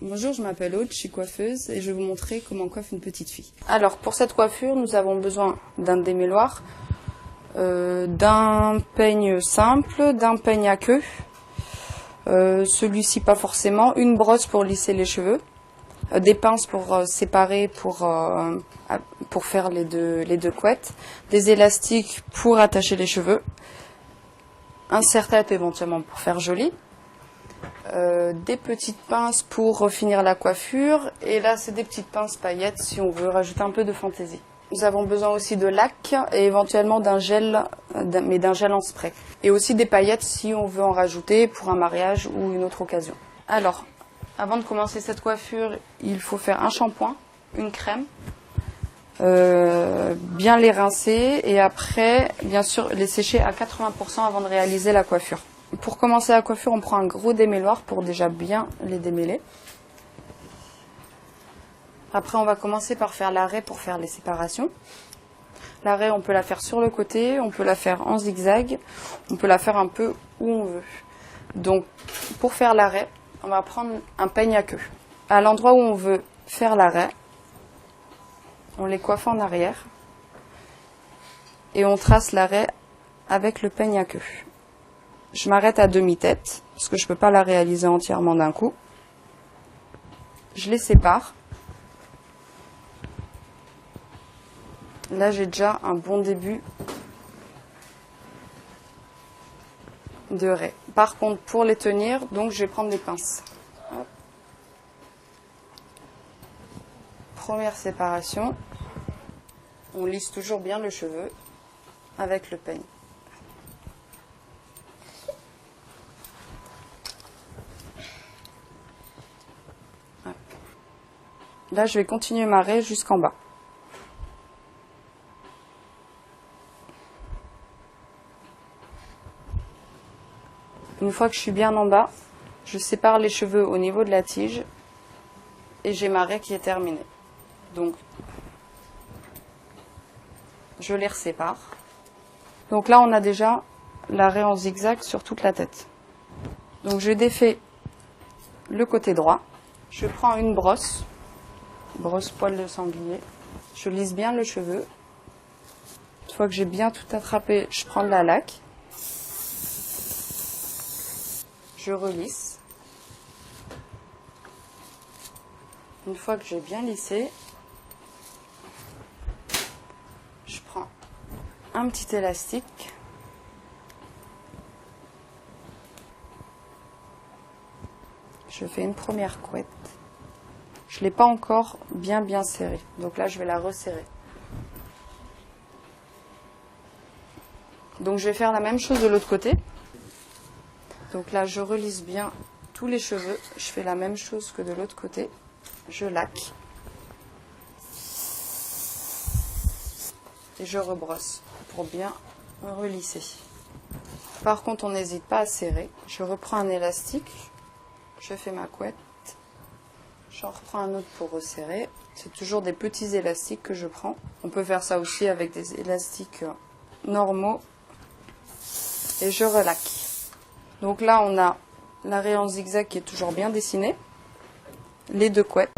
Bonjour, je m'appelle Aude, je suis coiffeuse et je vais vous montrer comment on coiffe une petite fille. Alors pour cette coiffure, nous avons besoin d'un démêloir, d'un peigne simple, d'un peigne à queue, celui-ci pas forcément, une brosse pour lisser les cheveux, des pinces pour séparer, pour faire les deux couettes, des élastiques pour attacher les cheveux, un serre-tête éventuellement pour faire joli, des petites pinces pour finir la coiffure, et là c'est des petites pinces paillettes si on veut rajouter un peu de fantaisie. Nous avons besoin aussi de lac et éventuellement d'un gel, mais d'un gel en spray. Et aussi des paillettes si on veut en rajouter pour un mariage ou une autre occasion. Alors, avant de commencer cette coiffure, il faut faire un shampoing, une crème, bien les rincer et après, bien sûr, les sécher à 80% avant de réaliser la coiffure. Pour commencer la coiffure, on prend un gros démêloir pour déjà bien les démêler. Après, on va commencer par faire l'arrêt pour faire les séparations. L'arrêt, on peut la faire sur le côté, on peut la faire en zigzag, on peut la faire un peu où on veut. Donc, pour faire l'arrêt, on va prendre un peigne à queue. À l'endroit où on veut faire l'arrêt, on les coiffe en arrière et on trace l'arrêt avec le peigne à queue. Je m'arrête à demi-tête, parce que je ne peux pas la réaliser entièrement d'un coup. Je les sépare. Là, j'ai déjà un bon début de raie. Par contre, pour les tenir, donc, je vais prendre des pinces. Hop. Première séparation. On lisse toujours bien le cheveu avec le peigne. Là, je vais continuer ma raie jusqu'en bas. Une fois que je suis bien en bas, je sépare les cheveux au niveau de la tige et j'ai ma raie qui est terminée. Donc, je les resépare. Donc là, on a déjà la raie en zigzag sur toute la tête. Donc, je défais le côté droit. Je prends une brosse poil de sanglier. Je lisse bien le cheveu. Une fois que j'ai bien tout attrapé, je prends de la laque. Je relisse. Une fois que j'ai bien lissé, je prends un petit élastique. Je fais une première couette. Je ne l'ai pas encore bien serrée. Donc là, je vais la resserrer. Donc je vais faire la même chose de l'autre côté. Donc là, je relisse bien tous les cheveux. Je fais la même chose que de l'autre côté. Je laque. Et je rebrosse pour bien relisser. Par contre, on n'hésite pas à serrer. Je reprends un élastique. Je fais ma couette. J'en reprends un autre pour resserrer. C'est toujours des petits élastiques que je prends. On peut faire ça aussi avec des élastiques normaux. Et je relaque. Donc là, on a l'arrêt en zigzag qui est toujours bien dessiné. Les deux couettes.